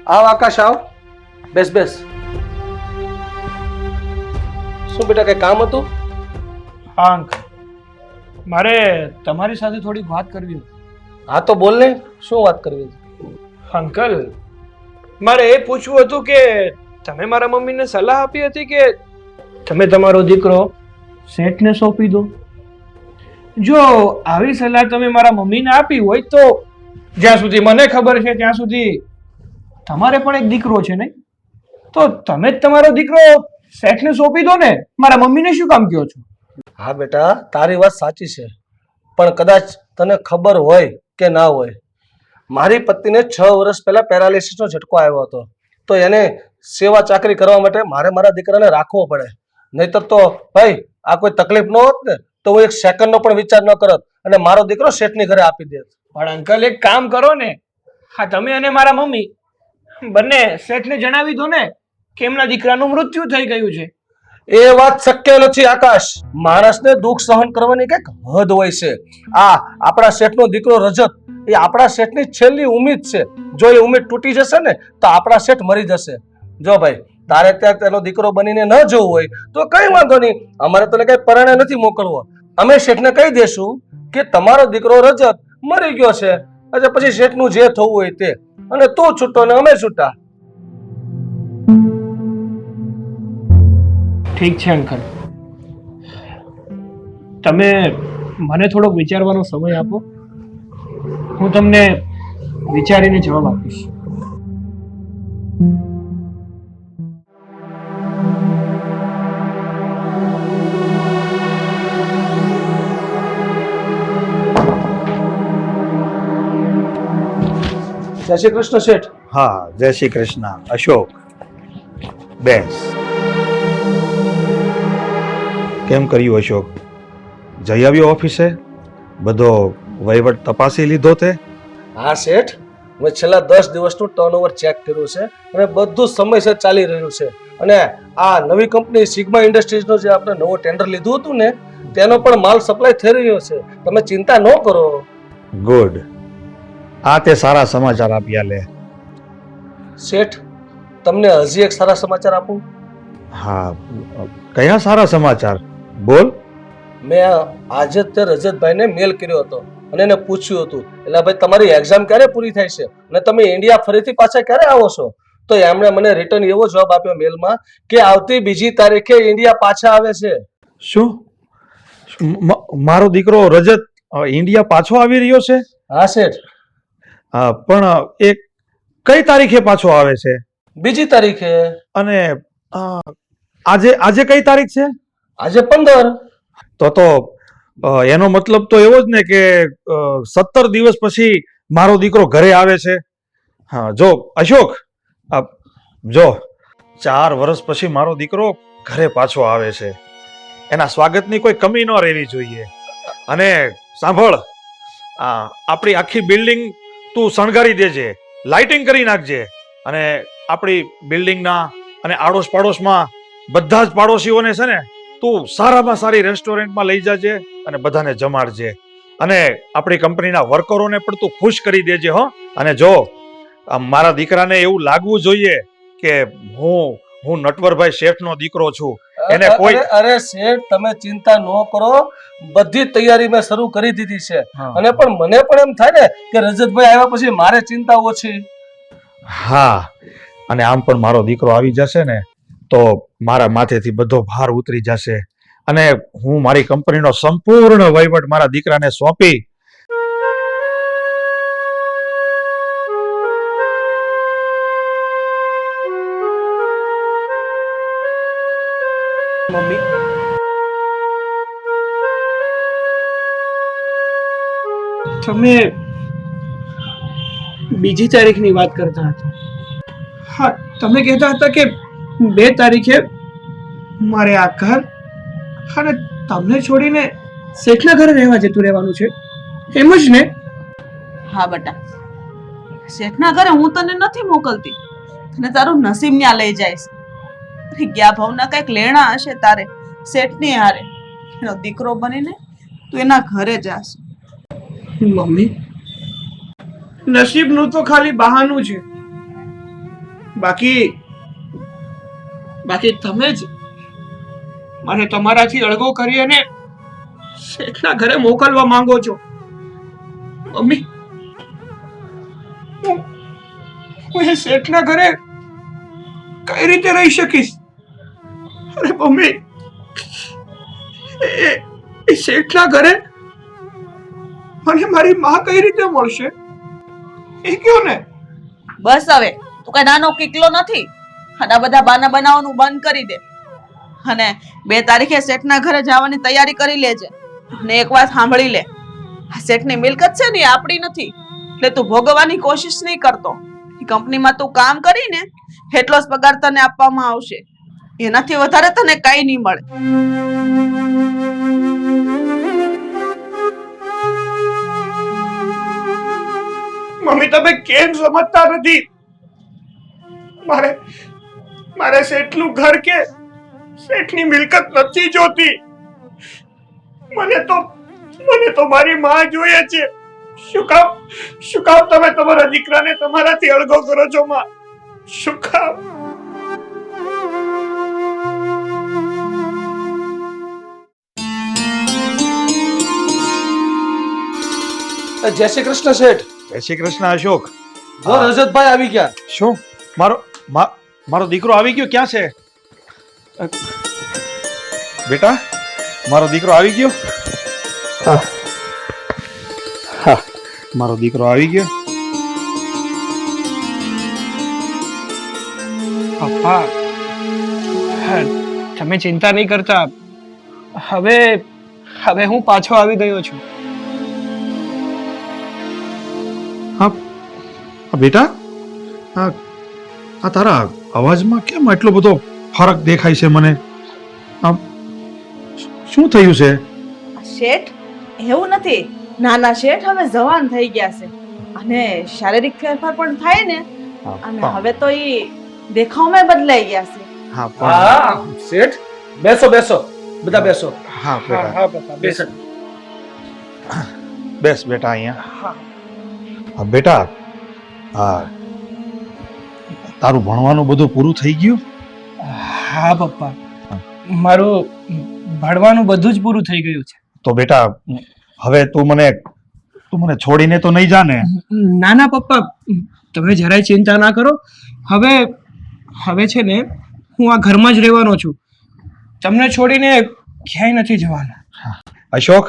આવ આકાશ આવ, બેસ બેસ. શું બેટા કઈ કામ હતું? હા અંકલ, મારે તમારી સાથે થોડીક વાત કરવી હતી. હા તો બોલ ને, શું વાત કરવી છે? અંકલ, મારે એ પૂછવું હતું કે તમે મારા મમ્મીને સલાહ આપી હતી કે તમે તમારો દીકરો શેઠને સોંપી દો. જો આવી સલાહ તમે મારા મમ્મીને આપી હોય તો જ્યાં સુધી મને ખબર છે ત્યાં સુધી તમારે પણ એક દીકરો છે નહીં, તો તમે જ તમારો દીકરો શેઠને સોંપી દો ને. મારા મમ્મીને શું કામ કહો છો? હા બેટા, તારી વાત સાચી છે, પણ કદાચ તને ખબર હોય કે ના હોય, મારી પત્નીને 6 વર્ષ પહેલા પેરાલિસિસનો ઝટકો આવ્યો હતો, તો એને સેવા ચાકરી કરવા માટે મારે મારા દીકરાને રાખવો પડે. નહીતર તો ભાઈ આ કોઈ તકલીફ ન હોત ને તો હું 1 સેકન્ડનો પણ વિચાર ન કરત અને મારો દીકરો શેઠની ઘરે આપી દેત. પણ અંકલ એક કામ કરો ને, હા તમે અને મારા મમ્મી બંને શેઠને જણાવી દો ને કે એમના દીકરાનું મૃત્યુ થઈ ગયું છે. એ વાત શક્ય નથી આકાશ. માણસને દુઃખ સહન કરવાની કઈક હદ હોય છે. આ આપણા શેઠનો દીકરો રજત એ આપણા શેઠની છેલ્લી ઉમ્મીદ છે. જો એ ઉમ્મીદ તૂટી જશે ને તો આપણા શેઠ મરી જશે. જો ભાઈ તારે ત્યાં તેનો દીકરો બનીને ન જવું હોય તો કઈ વાંધો નહીં, અમારે તને કઈ પરણે નથી મોકલવો. અમે શેઠને કહી દેશું કે તમારો દીકરો રજત મરી ગયો છે, એટલે પછી શેઠનું જે થવું હોય તે, અને તું છૂટો ને અમે છૂટા. ઠીક છે અંકલ, તમે મને થોડોક વિચારવાનો સમય આપો, હું તમને વિચારીને જવાબ આપીશ. જય શ્રી કૃષ્ણ શેઠ. હા, જય શ્રી કૃષ્ણ. અશોક, બેસ. કેમ કર્યું અશોક? જઈ આવ્યો ઓફિસે? બધો વહીવટ તપાસી લીધો તે? હા શેઠ, મેં છેલ્લા 10 દિવસનું ટર્નઓવર ચેક કર્યું છે અને બધું સમયસર ચાલી રહ્યું છે. અને આ નવી કંપની સિગ્મા ઇન્ડસ્ટ્રીઝનો જે આપણે નવો ટેન્ડર લીધું હતું ને તેનો પણ માલ સપ્લાય થઈ રહ્યો છે. તમે ચિંતા ન કરો. ગુડ. આ તે સારા સમાચાર આપ્યા લે. શેઠ, તમને હજી એક સારા સમાચાર આપું? હા, કયા સારા સમાચાર? બોલ. મેં આજે જ તે રજતભાઈને મેલ કર્યો હતો અને એને પૂછ્યું હતું, એટલે ભાઈ તમારી એક્ઝામ ક્યારે પૂરી થાય છે અને તમે ઇન્ડિયા ફરીથી પાછા ક્યારે આવો છો? તો એમણે મને રિટર્ન એવો જવાબ આપ્યો મેલમાં કે આવતી 2 તારીખે ઇન્ડિયા પાછા આવે છે. શું? મારો દીકરો રજત ઇન્ડિયા પાછો આવી રહ્યો છે? હા શેઠ. પણ એ કઈ તારીખે પાછો આવે છે? 2 તારીખે. અને આજે કઈ તારીખ છે? આજે 15. તો એનો મતલબ તો એવો જ ને કે 17 દિવસ પછી મારો દીકરો ઘરે આવે છે. હા જો અશોક, જો 4 વર્ષ પછી મારો દીકરો ઘરે પાછો આવે છે. એના સ્વાગતની કોઈ કમી ન રહેવી જોઈએ. અને સાંભળ, આપણી આખી બિલ્ડિંગ તું શણગારી દેજે, લાઇટિંગ કરી નાખજે, અને આપણી બિલ્ડિંગના અને આડોશ પાડોશમાં બધા જ પાડોશીઓને છે ને તું સારામાં સારી રેસ્ટોરન્ટમાં લઈ જાજે અને બધાને જમાડજે. અને આપણી કંપનીના વર્કરોને પણ તું ખુશ કરી દેજે. હો, અને જો મારા દીકરાને એવું લાગવું જોઈએ કે હું નટવરભાઈ શેઠનો દીકરો છું. એને કોઈ અરે શેઠ, તમે ચિંતા ન કરો, બધી તૈયારી મેં શરૂ કરી દીધી છે. અને પણ મને પણ એમ થાય ને કે રજતભાઈ આવ્યા પછી મારે ચિંતા ઓછી. હા, અને આમ પણ મારો દીકરો આવી જશે ને તો મારા માથેથી બધો ભાર ઉતરી જશે અને હું મારી કંપનીનો સંપૂર્ણ વહીવટ મારા દીકરાને સોંપી મમ્મી, તમે 2 તારીખની વાત કરતા હતા. હા, તમે કહેતા હતા કે 2 તારીખે મારે આ ઘર અને તમને છોડીને શેઠના ઘરે રહેવા જતું રહેવાનું છે, એમ જ ને? હા બેટા, શેઠના ઘરે હું તને નથી મોકલતી, તને તારું નસીબ ન્યા લઈ જાય છે. ગયા ભાવના કઈક લેણા હશે તારે શેઠની હારે, એનો દીકરો બનીને તું એના ઘરે જાશ. મમ્મી, નસીબનું તો ખાલી બહાનું છે. બાકી તમે જ મને તમારાથી અળગો કરી અને શેઠના ઘરે મોકલવા માંગો છો. મમ્મી, હું એ શેઠના ઘરે કઈ રીતે રહી શકીશ? અરે મમ્મી, એ શેઠના ઘરે મને મારી માં કઈ રીતે મળશે એ કયો ને. બસ હવે તું કઈ નાનો કિકલો નથી. અને આ બધા બાના બનાવવાનું બંધ કરી દે અને 2 તારીખે શેઠના ઘરે જવાની તૈયારી કરી લેજે. અને એક વાત સાંભળી લે, આ શેઠની મિલકત છે ને એ આપણી નથી, એટલે તું ભોગવવાની કોશિશ નહીં કરતો. એ કંપનીમાં તું કામ કરીને એટલો જ પગાર તને આપવામાં આવશે, એનાથી વધારે તને કઈ નહીં મળે. મમ્મી, તમે કેમ સમજતા નથી? મારે શેઠનું ઘર કે શેઠની મિલકત નથી જોતી. મને તો મારી માં જોઈએ છે. શું કામ તમે તમારા દીકરાને તમારાથી અળગો કરો છો માં? શું કામ? જય શ્રી કૃષ્ણ શેઠ. જય શ્રી કૃષ્ણ અશોક. જો રજતભાઈ આવી ગયા. શું મારો દીકરો આવી ગયો? ક્યાં છે બેટા? મારો દીકરો આવી ગયો? હા, મારો દીકરો આવી ગયો. પપ્પા, તમે ચિંતા નહીં કરતા. હવે હું પાછો આવી ગયો છું. હા બેટા, આ તારા અવાજમાં કેમ એટલો બધો ફરક દેખાય છે મને? શું થયું છે? શેઠ એવું નથી, નાના શેઠ હવે જવાન થઈ ગયા છે અને શારીરિક ફેરફાર પણ થાય ને, અને હવે તો એ દેખાવમાં બદલાઈ ગયા છે. હા શેઠ, બેસો બધા બેસો. હા બેટા, હા પપ્પા, બેસો. બેસ બેટા અહીંયા. હા બેટા, હા તારું ભણવાનું બધું પૂરું થઈ ગયું? હા પપ્પા, મારું ભણવાનું બધું જ પૂરું થઈ ગયું છે. તો બેટા હવે તું મને છોડીને તો નહીં જા ને? ના ના પપ્પા, તમે જરાય ચિંતા ના કરો. હવે છે ને હું આ ઘરમાં જ રહેવાનો છું. તમને છોડીને ક્યાંય નથી જવાનો. અશોક,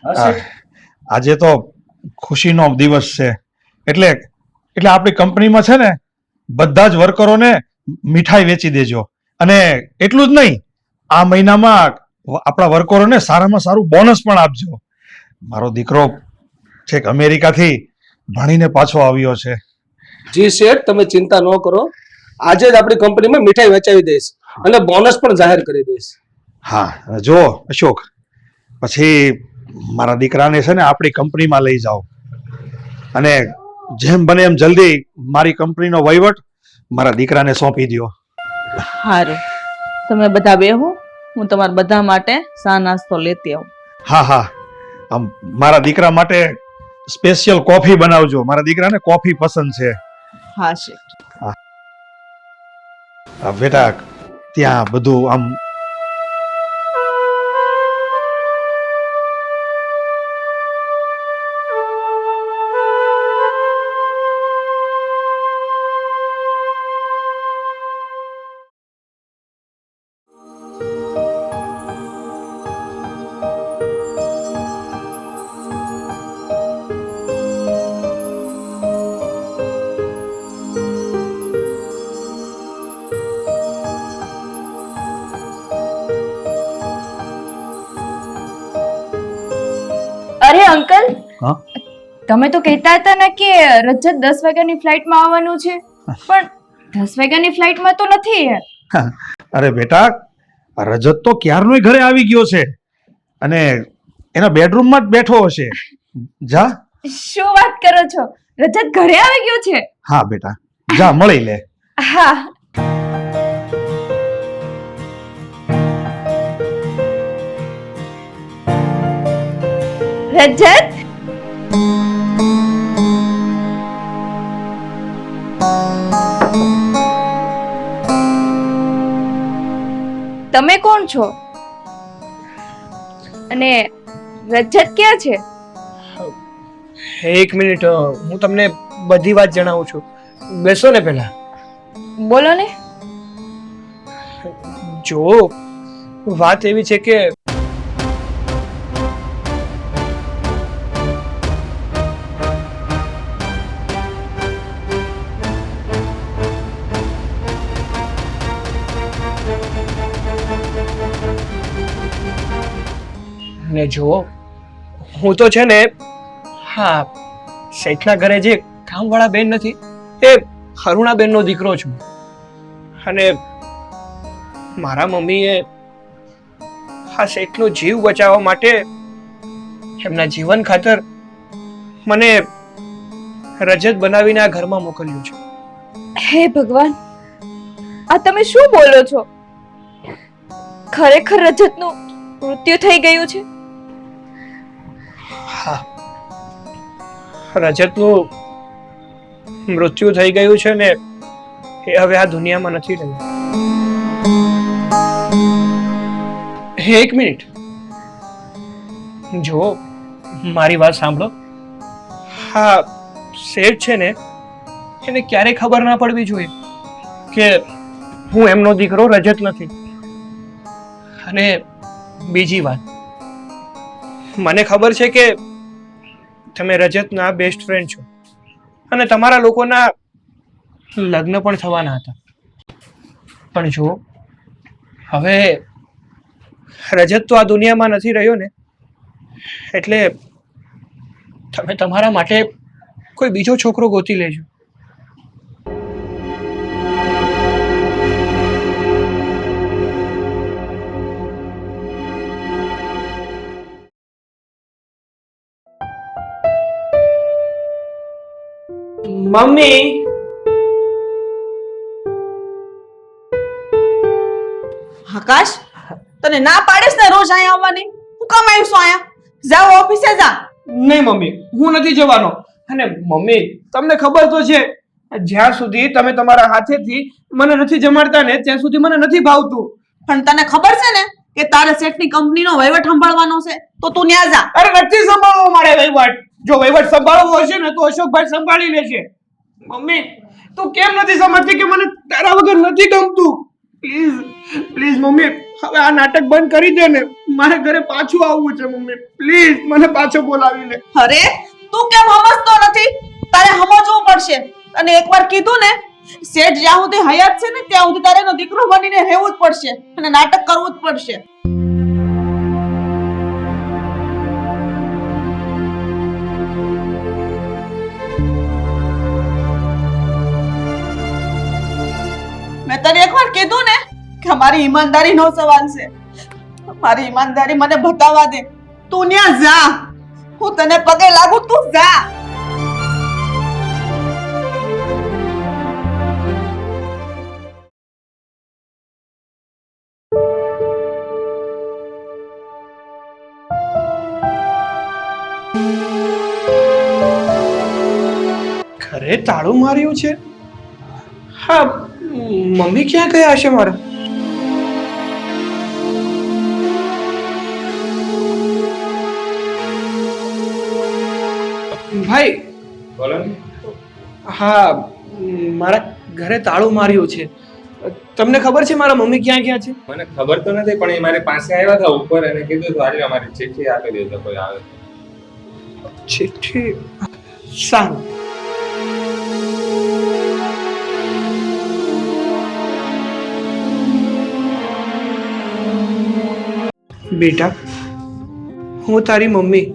હા શેઠ. આજે તો ખુશીનો દિવસ છે, એટલે આપણી કંપનીમાં છે ને બધા જ વર્કરોને મીઠાઈ વેચી દેજો. અને એટલું જ નહીં, આ મહિનામાં આપણા વર્કરોને સારામાં સારું બોનસ પણ આપજો. મારો દીકરો છેક અમેરિકાથી ભણીને પાછો આવ્યો છે. જી શેઠ, તમે ચિંતા ન કરો. આજે જ આપણી કંપનીમાં મીઠાઈ વેચાવી દઈશ અને બોનસ પણ જાહેર કરી દઈશ. હા, જો અશોક, પછી મારા દીકરાને છે ને આપણી કંપનીમાં લઈ જાઓ અને જેમ બને એમ જલ્દી મારી કંપનીનો વહીવટ મારા દીકરાને સોંપી દો. સારું, તમે બધા બેહો, હું તમારા બધા માટે ચા નાસ્તો લેતી આવું. હા, મારા દીકરા માટે સ્પેશિયલ કોફી બનાવજો. મારા દીકરાને કોફી પસંદ છે. હા શેઠ. બેટા, ત્યાં બધું આમ અરે અંકલ, હા? તમે તો કહેતા હતા ને કે રજત 10 વાગ્યાની ફ્લાઇટમાં આવવાનું છે, પણ 10 વાગ્યાની ફ્લાઇટમાં તો નથી યાર. અરે બેટા, રજત તો ક્યારનોય ઘરે આવી ગયો છે અને એના બેડરૂમમાં જ બેઠો હશે. જા. શું વાત કરો છો? રજત ઘરે આવી ગયો છે? હા બેટા, જા મળી લે. હા. રજત, તમે કોણ છો? અને રજત ક્યાં છે? એક મિનિટ, હું તમને બધી વાત જણાવું છું. બેસો ને પહેલા. બોલો ને. જો વાત એવી છે કે ને જુઓ, હું તો છે ને, હા, શેઠના ઘરે જે કામવાળા બેન નથી એ અરુણાબેનનો દીકરો છું. અને મારા મમ્મીએ આ શેઠનો જીવ બચાવવા માટે એમના જીવન ખાતર મને રજત બનાવીને આ ઘરમાં મોકલ્યું છે. હે ભગવાન, આ તમે શું બોલો છો? ખરેખર રજતનું મૃત્યુ થઈ ગયું છે? હા, રજતનું મૃત્યુ થઈ ગયું છે ને એ હવે આ દુનિયામાં નથી રહ્યું. એક મિનિટ, જો મારી વાત સાંભળો. હા, શેઠ છે ને એને ક્યારેય ખબર ના પડવી જોઈએ કે હું એમનો દીકરો રજત નથી. અને બીજી વાત, મને ખબર છે કે તમે રજતના બેસ્ટ ફ્રેન્ડ છો અને તમારા લોકોના લગ્ન પણ થવાના હતા. પણ જો હવે રજત તો આ દુનિયામાં નથી રહ્યો ને, એટલે તમે તમારા માટે કોઈ બીજો છોકરો ગોતી લેજો. મમ્મી, આકાશ, તને ના પાડીશ ને રોજ અહીંયા આવવાની? હું કામ આવીશું અહીંયા? જાઓ ઓફિસે જા. નહીં મમ્મી, હું નથી જવાનો. અને મમ્મી, તમને ખબર તો છે, જ્યાં સુધી તમે તમારા હાથેથી મને નથી જમાડતા ને ત્યાં સુધી મને નથી ભાવતું. પણ તને ખબર છે ને કે તારે શેઠની કંપનીનો વહીવટ સંભાળવાનો છે, તો તું ન્યા જા. અરે નથી સંભાળવો મારે વહીવટ. જો વહીવટ સંભાળવો હશે ને તો અશોકભાઈ સંભાળી લેશે. મમ્મી, તું કેમ નથી સમજતી કે મને તારા વગર નથી ગમતું? પ્લીઝ પ્લીઝ મમ્મી, હવે આ નાટક બંધ કરી દે ને. મારે ઘરે પાછું આવવું છે મમ્મી. પ્લીઝ મને પાછો બોલાવી લે. અરે તું કેમ સમજતો નથી? તારે સમજવું પડશે. અને એકવાર કીધું ને, શેઠ જ્યાં સુધી હયાત છે ને ત્યાં સુધી તારે એનો દીકરો બનીને રહેવું જ પડશે અને નાટક કરવું જ પડશે. મેં તને એકવાર કીધું ને કે મારી ઈમાનદારી નો સવાલ છે. મારી ઈમાનદારી મને બતાવવા દે. તું ત્યાં જા. હું તને પગે લાગુ, તું જા. ઘરે તાળું માર્યું છે. હા, મમ્મી ક્યાં ગયા હશે મારા? ભાઈ, બોલો ને. હા, મારા ઘરે તાળું માર્યું છે. તમને ખબર છે મારા મમ્મી ક્યાં ગયા છે? મને ખબર તો નથી, પણ એ મારી પાસે આવ્યા હતા ઉપર અને કીધું હતું આજે અમારી ચિઠ્ઠી આપી દેજો કોઈ આવે. ચિઠ્ઠી? સારું. બેટા, હું તારી મમ્મી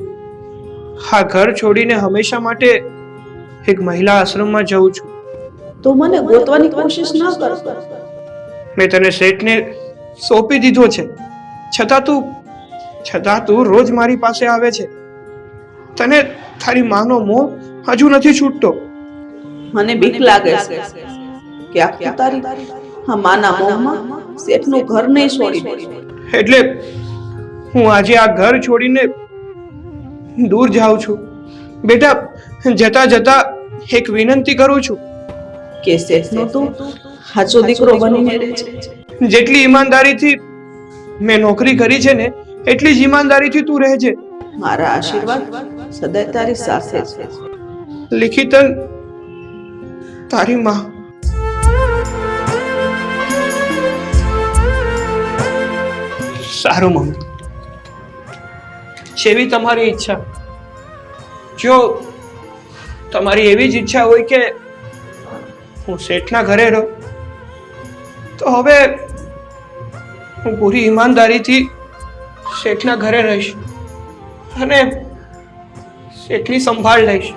આ ઘર છોડીને હંમેશા માટે એક મહિલા આશ્રમમાં જઉં છું. તું મને ગોતવાની કોશિશ ન કર. મેં તને શેઠને સોંપી દીધો છે, છતાં તું રોજ મારી પાસે આવે છે. તને તારી માનો મોહ હજુ નથી છૂટતો. મને બીક લાગે છે કે આખી તારી આ માના મોહમાં શેઠનું ઘર નહીં છોડી દે. એટલે હું આજે આ ઘર છોડીને દૂર જાઉં છું. બેટા, જતા જતા એક વિનંતી કરું છું કે શેઠનો તું સાચો દીકરો બનીને રહે છે. જેટલી ઈમાનદારીથી મેં નોકરી કરી છે ને એટલી જ ઈમાનદારીથી તું રહેજે. મારા આશીર્વાદ સદાય તારી સાથે છે. લિખિતન, તારી માં. સારું મમ્મી, જેવી તમારી ઈચ્છા. જો તમારી એવી જ ઈચ્છા હોય કે હું શેઠના ઘરે રહું, તો હવે હું પૂરી ઈમાનદારીથી શેઠના ઘરે રહીશ અને શેઠની સંભાળ લઈશ.